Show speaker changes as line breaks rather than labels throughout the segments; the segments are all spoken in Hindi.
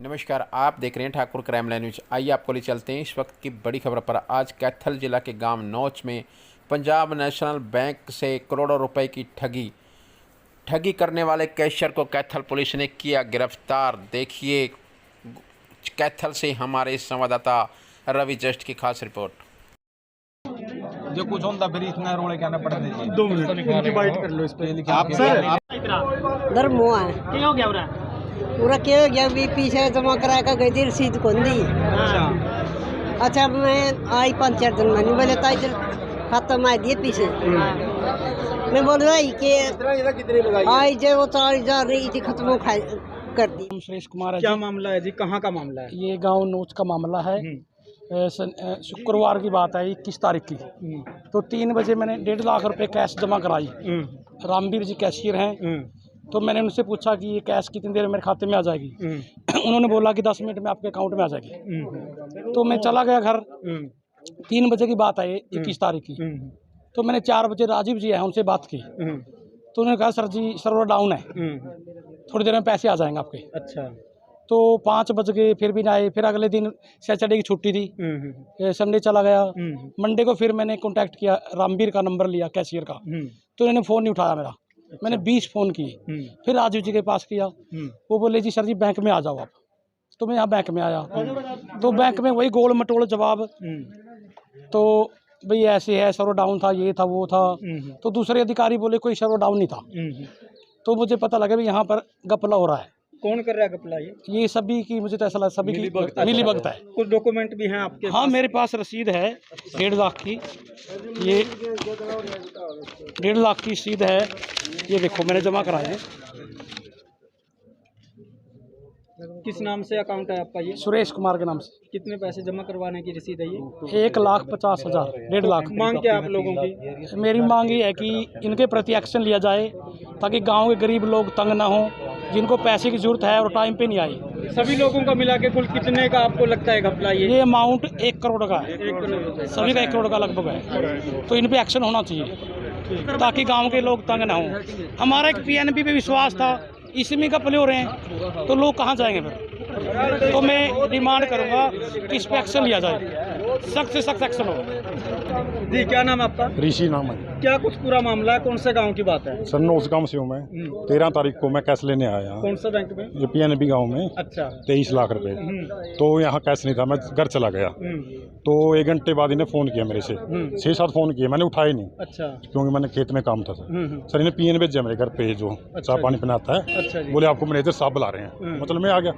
नमस्कार, आप देख रहे हैं ठाकुर क्राइम लाइन न्यूज। आइए आपको ले चलते हैं इस वक्त की बड़ी खबर पर। आज कैथल जिला के गांव नौच में पंजाब नेशनल बैंक से करोड़ों रुपए की ठगी करने वाले कैशियर को कैथल पुलिस ने किया गिरफ्तार। देखिए कैथल से हमारे संवाददाता रवि जस्ट की खास रिपोर्ट।
जो कुछ होता फिर इतना रोले कहना पड़ दीजिए
2 मिनट इनकी बाइट कर लो इस पे।
आप सर
दर मुआ है
क्या हो गया पूरा?
पूरा क्या हो गया भी पीछे जमा करा का गई थी रसीद कौन दी। अच्छा मैं आई 5-4 दिन मैंने बोले था इधर खाता में दिए पीछे मैं बोल रहा कि आई जो वो 40,000 रही थी खत्म कर दी।
सुरेश कुमार है
क्या
जी।
मामला है जी? कहाँ का मामला है?
ये गांव नोच का मामला है। शुक्रवार की बात है 21 तारीख की। तो 3 बजे मैंने 1.5 लाख रुपए कैश जमा कराई। रामवीर जी कैशियर हैं। तो मैंने उनसे पूछा कि ये कैश कितनी देर में मेरे खाते में आ जाएगी। उन्होंने बोला कि 10 मिनट में आपके अकाउंट में आ जाएगी। तो मैं चला गया घर। 3 बजे की बात है 21 तारीख की। तो मैंने 4 बजे राजीव जी हैं उनसे बात की। तो उन्होंने कहा सर जी सर्वर डाउन है, थोड़ी देर में पैसे आ जाएंगे आपके।
अच्छा।
तो 5 बज गए फिर भी ना आए। फिर अगले दिन सैटरडे की छुट्टी थी, संडे चला गया। मंडे को फिर मैंने कांटेक्ट किया, रामवीर का नंबर लिया कैशियर का। तो उन्होंने फ़ोन नहीं उठाया मेरा। मैंने 20 फ़ोन किए। फिर राजू जी के पास किया, वो बोले जी सर जी बैंक में आ जाओ आप। तो मैं यहाँ बैंक में आया। तो बैंक में वही गोल मटोल जवाब। तो भाई ऐसे है, सर्वर डाउन था, ये था वो था। तो दूसरे अधिकारी बोले कोई सर्वर डाउन नहीं था। तो मुझे पता लगा भी यहाँ पर गपला हो रहा है।
कौन कर रहा है गपला? ये
सभी की मुझे तो ऐसा लगा सभी की मिलीभगत है।
कुछ डॉक्यूमेंट भी हैं आपके?
हाँ मेरे पास रसीद है 1.5 लाख की। ये 1.5 लाख की रसीद है, ये देखो मैंने जमा कराए हैं।
किस नाम से अकाउंट है आपका? ये
सुरेश कुमार के नाम से।
कितने पैसे जमा करवाने की रसीद है ये?
1,50,000 1.5 लाख।
मांग क्या आप लोगों की?
मेरी मांग ये है कि इनके प्रति एक्शन लिया जाए ताकि गांव के गरीब लोग तंग ना हो, जिनको पैसे की जरूरत है और टाइम पे नहीं आई।
सभी लोगों का मिला के कुल कितने का आपको लगता है घपला? ये
अमाउंट 1 करोड़ का है।
1 करोड़ रुपए।
सभी का 1 करोड़ का लगभग है। तो इन पे एक्शन होना चाहिए ताकि गांव के लोग तंग ना हो। हमारा एक पीएनबी पे विश्वास था, इसी में कपले हो रहे हैं तो लोग कहाँ जाएंगे फिर। तो मैं डिमांड करूंगा कि इस पर एक्शन लिया जाए, सख्त से सख्त एक्शन हो।
जी क्या नाम है आपका?
ऋषि नाम है
क्या कुछ पूरा मामला है? कौन से गांव की बात है?
सर। नौस गाँव से हूँ मैं। 13 तारीख को मैं कैश लेने आया।
कौन सा बैंक में?
ये PNB गाँव में।
अच्छा।
23 लाख रुपए। तो यहाँ कैश नहीं था, मैं घर चला गया। तो 1 घंटे बाद इन्हें फ़ोन किया मेरे से। 6-7 फ़ोन किए, मैंने उठाए नहीं।
अच्छा।
क्योंकि मैंने खेत में काम था सर। इन्हें PN भेजा मेरे घर पे, जो चाय पानी पिलाता है।
अच्छा जी।
बोले आपको मैनेजर साहब बुला रहे हैं। मतलब मैं आ गया।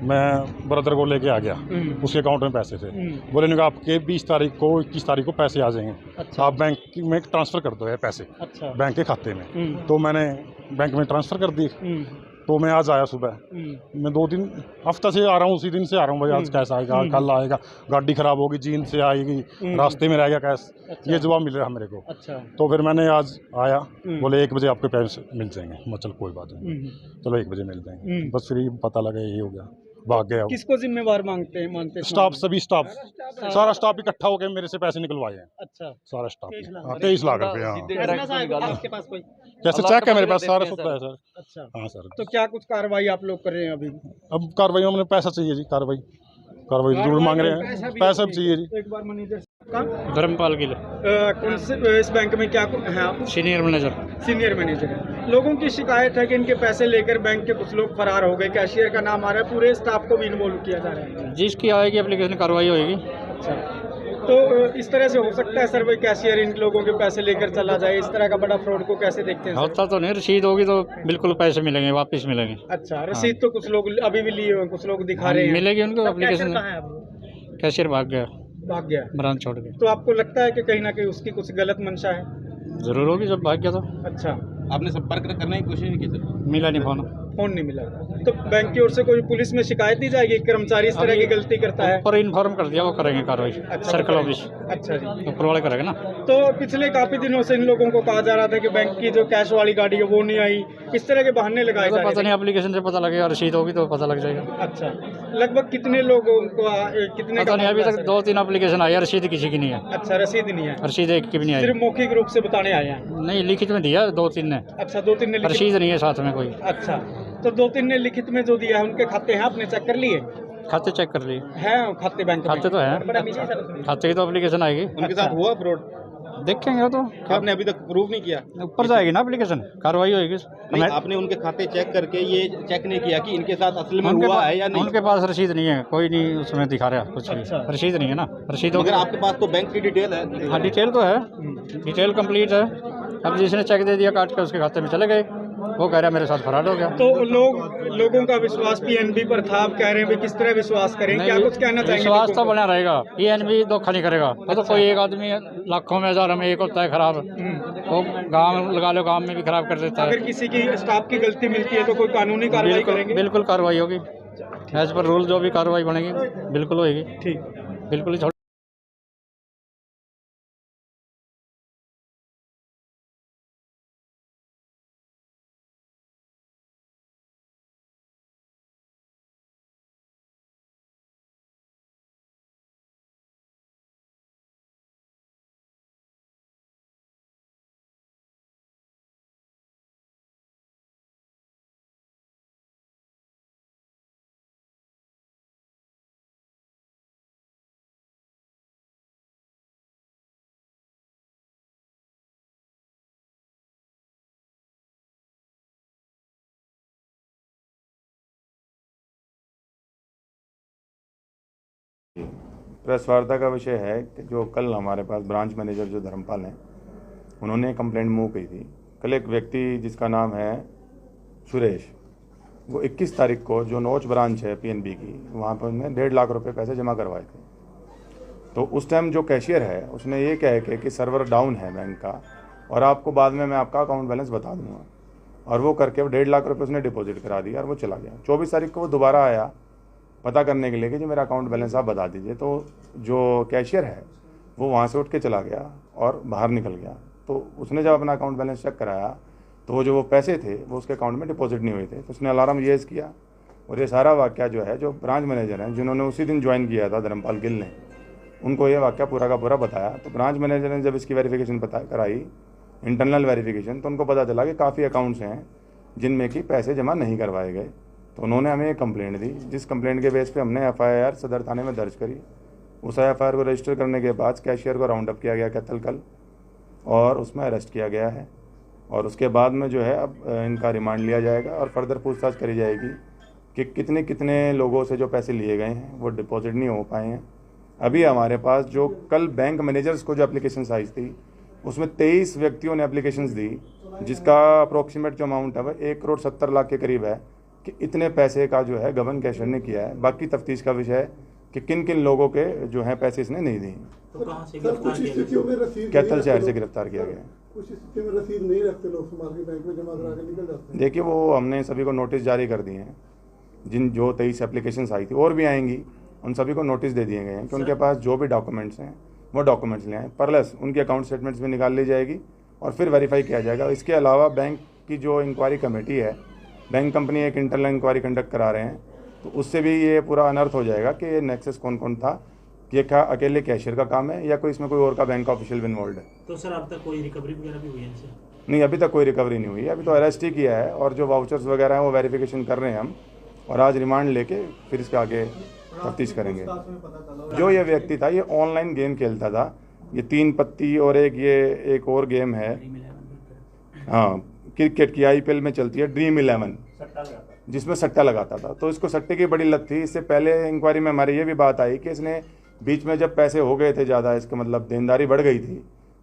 मैं ब्रदर को लेके आ गया। उसके अकाउंट में पैसे थे। बोले इन्होंने आपके 20 तारीख को 21 तारीख को पैसे आ जाएंगे।
अच्छा।
आप बैंक में ट्रांसफ़र कर दो ये पैसे।
अच्छा।
बैंक के खाते में। तो मैंने बैंक में ट्रांसफ़र कर दी। तो मैं आज आया सुबह। मैं 2 दिन हफ्ता से आ रहा हूँ, उसी दिन से आ रहा हूँ। भाई आज कैश आएगा, कल आएगा, गाड़ी खराब होगी, जीन से आएगी, रास्ते में रह गया कैश।
अच्छा।
ये जवाब मिल रहा है मेरे को।
अच्छा।
तो फिर मैंने आज आया, बोले 1 बजे आपके पैसे मिल जाएंगे। मैं चल कोई बात नहीं, चलो 1 बजे मिल जाएंगे। बस फिर पता लगा यही हो गया, भाग गया।
किसको जिम्मेवार मानते हैं?
स्टाफ, सभी स्टाफ, सारा स्टाफ इकट्ठा होकर मेरे से पैसे निकलवाए हैं।
अच्छा।
सारा स्टाफ। 23 लाख रुपये। हाँ
आपके पास कोई?
कैसे चेक है मेरे पास, सारा सुधा है सर।
अच्छा।
हाँ सर।
तो क्या कुछ कार्रवाई आप लोग कर रहे हैं अभी?
अब कार्रवाई में पैसा चाहिए जी। कार्रवाई जरूर मांग रहे हैं, पैसा भी चाहिए जी।
एक बार मैनेजर का
धर्मपाल गिल,
कौन से इस बैंक में क्या है आप?
Senior manager.
सीनियर मैनेजर है। लोगों की शिकायत है कि इनके पैसे लेकर बैंक के कुछ लोग फरार हो गए। कैशियर का नाम आ रहा है, पूरे स्टाफ को भी इन्वॉल्व किया जा रहा है।
जिसकी आएगी एप्लीकेशन कार्रवाई होगी।
अच्छा। तो इस तरह से हो सकता है सर, भाई कैशियर इन लोगों के पैसे लेकर चला जाए? इस तरह का बड़ा फ्रॉड को कैसे देखते हैं सर?
होता तो नहीं, रसीद होगी तो बिल्कुल पैसे मिलेंगे, वापस मिलेंगे।
अच्छा। रसीद तो कुछ लोग अभी भी लिए हुए हैं, कुछ लोग दिखा रहे हैं।
मिलेगी उनको एप्लीकेशन।
कहाँ है अब?
कैशियर भाग गया,
भाग गया।
ब्रांच छोड़ के।
तो आपको लगता है कि कहीं ना कहीं उसकी कुछ गलत मंशा है?
जरूर होगी, जब भाग गया तो।
अच्छा।
आपने संपर्क करने की कोशिश नहीं की सर?
मिला नहीं फोन।
फोन नहीं मिला। तो बैंक की ओर से कोई पुलिस में शिकायत दी जाएगी? कर्मचारी इस तरह की गलती करता है?
पर इन्फॉर्म कर दिया, वो करेंगे कार्रवाई।
अच्छा।
सर्कल ऑफिस
अच्छा जी।
ऊपर वाले करेंगे ना।
तो पिछले काफी दिनों से इन लोगों को कहा जा रहा था कि बैंक की जो कैश वाली गाड़ी है वो नहीं आई, इस तरह के बहाने लगाए जा रहे
पता
थे।
नहीं, एप्लीकेशन से पता लगेगा, रसीद होगी तो पता लग जाएगा।
अच्छा। लगभग कितने लोगों को कितने
पता
का
नहीं, अभी
मामला
तक
है?
2-3 एप्लीकेशन आई है, रसीद किसी की नहीं है।
अच्छा। रसीद नहीं है?
रसीद एक की भी नहीं आई।
सिर्फ मौखिक रूप से बताने आए हैं?
नहीं, लिखित में दिया 2-3 ने,
अच्छा। 2-3 ने लिखित-
रसीद नहीं है साथ में कोई।
अच्छा। तो 2-3 ने लिखित में जो दिया है उनके खाते हैं, आपने चेक कर लिए?
खाते चेक कर लिए,
है खाते बैंक में?
खाते तो है, खाते की तो एप्लीकेशन आएगी,
उनके साथ हुआ फ्रॉड?
देखेंगे वो तो
आपने अभी तक प्रूव नहीं किया?
ऊपर जाएगी ना एप्लीकेशन, कार्रवाई होगी।
नहीं, आपने उनके खाते चेक करके ये चेक नहीं किया कि इनके साथ असल में
उनके
हुआ
पास
है या नहीं?
उनके पास रसीद नहीं है, कोई नहीं उसमें दिखा रहा कुछ भी, रसीद नहीं है ना, रसीद
मगर आपके पास तो बैंक की डिटेल है।
हाँ डिटेल तो है, डिटेल कंप्लीट है। अब जिसने चेक दे दिया काट के उसके खाते में चले गए, वो कह रहा है मेरे साथ फराड हो गया।
तो लोगों का विश्वास पीएनबी पर था, आप कह रहे हैं भी किस तरह विश्वास करें, क्या कुछ कहना चाहेंगे?
विश्वास तो
लोगों को?
बना रहेगा, पीएनबी धोखा नहीं करेगा। वो तो कोई एक आदमी लाखों में हजारों में एक होता है खराब, वो गांव लगा लो, गांव में भी खराब कर देता है।
अगर किसी की स्टाफ की गलती मिलती है तो कोई कानूनी कार्रवाई करेंगे?
बिल्कुल कार्रवाई होगी, एज पर रूल जो भी कार्रवाई बनेगी बिल्कुल होगी।
ठीक,
बिल्कुल ही
प्रेस वार्ता का विषय है कि जो कल हमारे पास ब्रांच मैनेजर जो धर्मपाल हैं, उन्होंने कंप्लेंट मूव की थी। कल एक व्यक्ति जिसका नाम है सुरेश, वो 21 तारीख को जो नोच ब्रांच है पीएनबी की, वहाँ पर उन्होंने 1.5 लाख रुपए पैसे जमा करवाए थे। तो उस टाइम जो कैशियर है उसने ये कह के कि सर्वर डाउन है बैंक का और आपको बाद में मैं आपका अकाउंट बैलेंस बता दूंगा, और वो करके 1.5 लाख रुपये उसने डिपॉजिट करा दिया और वो चला गया। 24 तारीख को वो दोबारा आया पता करने के लिए कि जी मेरा अकाउंट बैलेंस आप बता दीजिए। तो जो कैशियर है वो वहाँ से उठ के चला गया और बाहर निकल गया। तो उसने जब अपना अकाउंट बैलेंस चेक कराया तो वो जो वो पैसे थे वो उसके अकाउंट में डिपॉजिट नहीं हुए थे। तो उसने अलार्म रेज़ किया और ये सारा वाक़या जो है, जो ब्रांच मैनेजर हैं जिन्होंने उसी दिन ज्वाइन किया था धर्मपाल गिल ने, उनको ये वाक़या पूरा का पूरा बताया। तो ब्रांच मैनेजर ने जब इसकी वेरिफिकेशन कराई, इंटरनल वेरिफिकेशन, तो उनको पता चला कि काफ़ी अकाउंट्स हैं जिनमें कि पैसे जमा नहीं करवाए गए। तो उन्होंने हमें एक कंप्लेंट दी, जिस कंप्लेंट के बेस पे हमने एफआईआर सदर थाने में दर्ज करी। उस एफआईआर को रजिस्टर करने के बाद कैशियर को राउंड अप किया गया कैथल कल और उसमें अरेस्ट किया गया है। और उसके बाद में जो है अब इनका रिमांड लिया जाएगा और फर्दर पूछताछ करी जाएगी कि कितने कितने लोगों से जो पैसे लिए गए हैं वो डिपॉजिट नहीं हो पाए हैं। अभी हमारे पास जो कल बैंक मैनेजर्स को जो एप्लीकेशन आई थी उसमें 23 व्यक्तियों ने एप्लीकेशंस दी, जिसका अप्रोक्सीमेट जो अमाउंट है वह 1,70,00,000 के करीब है कि इतने पैसे का जो है गबन कैशियर ने किया है। बाकी तफ्तीश का विषय है कि किन किन लोगों के जो है पैसे इसने नहीं दिए।
तो कहां से गिरफ्तार किया गया?
कैथल शहर से गिरफ्तार किया गया।
कुछ स्थिति में रसीद नहीं रखते लोग, समाज के बैंक में जमा करा के निकल जाते हैं।
देखिए वो हमने सभी को नोटिस जारी कर दिए हैं, जिन जो 23 एप्लीकेशंस आई थी और भी आएंगी, उन सभी को नोटिस दे दिए गए हैं कि उनके पास जो भी डॉक्यूमेंट्स हैं वो डॉक्यूमेंट्स ले आएँ। प्लस उनकी अकाउंट स्टेटमेंट्स भी निकाल ली जाएगी और फिर वेरीफाई किया जाएगा। इसके अलावा बैंक की जो इंक्वायरी कमेटी है, बैंक कंपनी एक इंटरनल इंक्वायरी कंडक्ट करा रहे हैं, तो उससे भी ये पूरा अनर्थ हो जाएगा कि ये नेक्सस कौन कौन था, ये क्या अकेले कैशियर का काम है या कोई इसमें कोई और का बैंक का ऑफिशियल इन्वॉल्व है।
तो सर अब तक कोई रिकवरी वगैरह भी हुई है इनसे?
नहीं, अभी तक कोई रिकवरी नहीं हुई है। अभी तो अरेस्ट ही किया है और जो वाउचर्स वगैरह हैं वो वेरिफिकेशन कर रहे हैं हम, और आज रिमांड लेके फिर इसके आगे तफ्तीश करेंगे। जो ये व्यक्ति था ये ऑनलाइन गेम खेलता था, ये 3 पत्ती और एक और गेम है, हाँ क्रिकेट की IPL में चलती है ड्रीम 11, जिसमें सट्टा लगाता था। तो इसको सट्टे की बड़ी लत थी। इससे पहले इंक्वायरी में हमारी ये भी बात आई कि इसने बीच में जब पैसे हो गए थे ज़्यादा, इसका मतलब देनदारी बढ़ गई थी,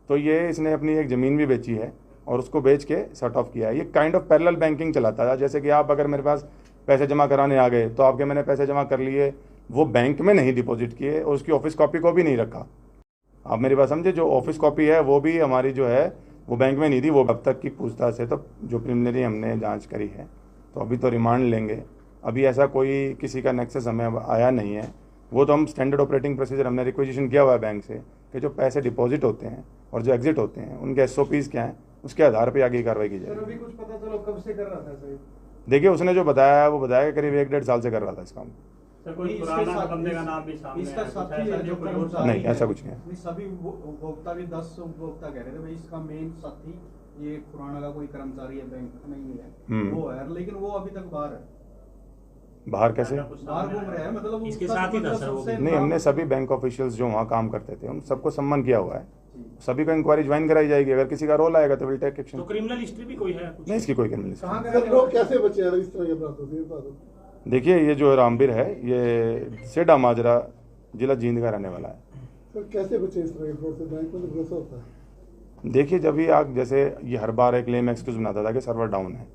तो ये इसने अपनी एक ज़मीन भी बेची है और उसको बेच के शट ऑफ किया है। ये काइंड ऑफ पैरेलल बैंकिंग चलाता था। जैसे कि आप अगर मेरे पास पैसे जमा कराने आ गए तो आपके मैंने पैसे जमा कर लिए, वो बैंक में नहीं डिपॉजिट किए और उसकी ऑफिस कॉपी को भी नहीं रखा। आप मेरी बात समझे, जो ऑफिस कॉपी है वो भी हमारी जो है वो बैंक में नहीं थी। वो अब तक की पूछताछ है तो जो प्रिलिमिनरी हमने जांच करी है, तो अभी तो रिमांड लेंगे। अभी ऐसा कोई किसी का नेक्सस हमें आया नहीं है। वो तो हम स्टैंडर्ड ऑपरेटिंग प्रोसीजर हमने रिक्वेजिशन किया हुआ है बैंक से कि जो पैसे डिपॉजिट होते हैं और जो एग्जिट होते हैं उनके SOPs क्या हैं, उसके आधार पर आगे कार्रवाई की जाएगी।
अभी कुछ पता चलो कब से कर रहा था सही?
देखिए उसने जो बताया वो बताया कि करीब 1-1.5 साल से कर रहा था इस काम।
कोई पुराना बंदे का नाम भी सामने इसका साथी है जो
नहीं, ऐसा कुछ नहीं है।
सभी उपभोक्ता भी 10 उपभोक्ता कह रहे थे भाई इसका मेन साथी
ये पुराना का कोई कर्मचारी है बैंक नहीं है,
हम्म।
वो है, लेकिन वो अभी तक बाहर है,
बाहर कैसे?
बाहर घूम रहे हैं, मतलब
इसके
उसका
साथ ही था
मतलब
सर वो
सबसे
नहीं, हमने सभी बैंक ऑफिशियल्स जो वहाँ काम करते थे उन सबको सम्मान किया हुआ है, सभी को इंक्वायरी ज्वाइन कराई जाएगी, अगर किसी का रोल आएगा तो विल टेक एक्शन।
तो क्रिमिनल हिस्ट्री भी कोई है कुछ?
नहीं, इसकी कोई क्रिमिनल
कहाँ का
सर
रहने
लोग
वाला है?
कैसे बचे हैं इस तरह के अपराधों से, ये बता दो।
देखिए, ये जो रामबीर है ये सेडा माजरा जिला जींद का रहने वाला है।
सर कैसे बचे इस तरह के फ्रॉड से, बैंक में तो भरोसा होता है।
देखिए, जब भी आप जैसे ये हर बार एक क्लेम एक्सक्यूज बनाता था कि सर्वर डाउन है,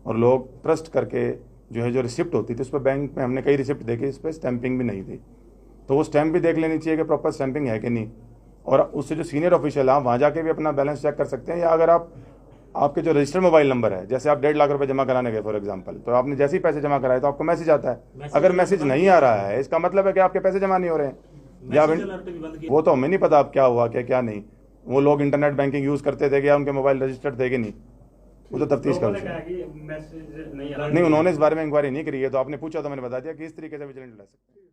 और लोग ट्रस्ट करके जो है जो रिसिप्ट होती थी उस पर बैंक में हमने कई रिसिप्ट देखे, इस पर स्टैंपिंग भी नहीं थी, तो वो स्टैंप भी देख लेनी चाहिए कि प्रॉपर स्टैंपिंग है कि नहीं। और उससे जो सीनियर ऑफिशियल है वहाँ जाके भी अपना बैलेंस चेक कर सकते हैं, या अगर आप आपके जो रजिस्टर्ड मोबाइल नंबर है, जैसे आप 1.5 लाख रुपए जमा कराने गए फॉर एग्जांपल, तो आपने जैसे ही पैसे जमा कराए तो आपको मैसेज आता है, अगर मैसेज नहीं आ रहा है इसका मतलब है कि आपके पैसे जमा नहीं हो रहे हैं, या वो तो हमें नहीं पता अब क्या हुआ क्या नहीं। वो लोग इंटरनेट बैंकिंग यूज़ करते थे क्या, उनके मोबाइल रजिस्टर्ड थे कि नहीं, वो तो तफ्तीश कर नहीं, उन्होंने इस बारे में इंक्वायरी नहीं करी है, तो आपने पूछा तो मैंने बता दिया कि इस तरीके से विजिलेंट रह सकते हैं।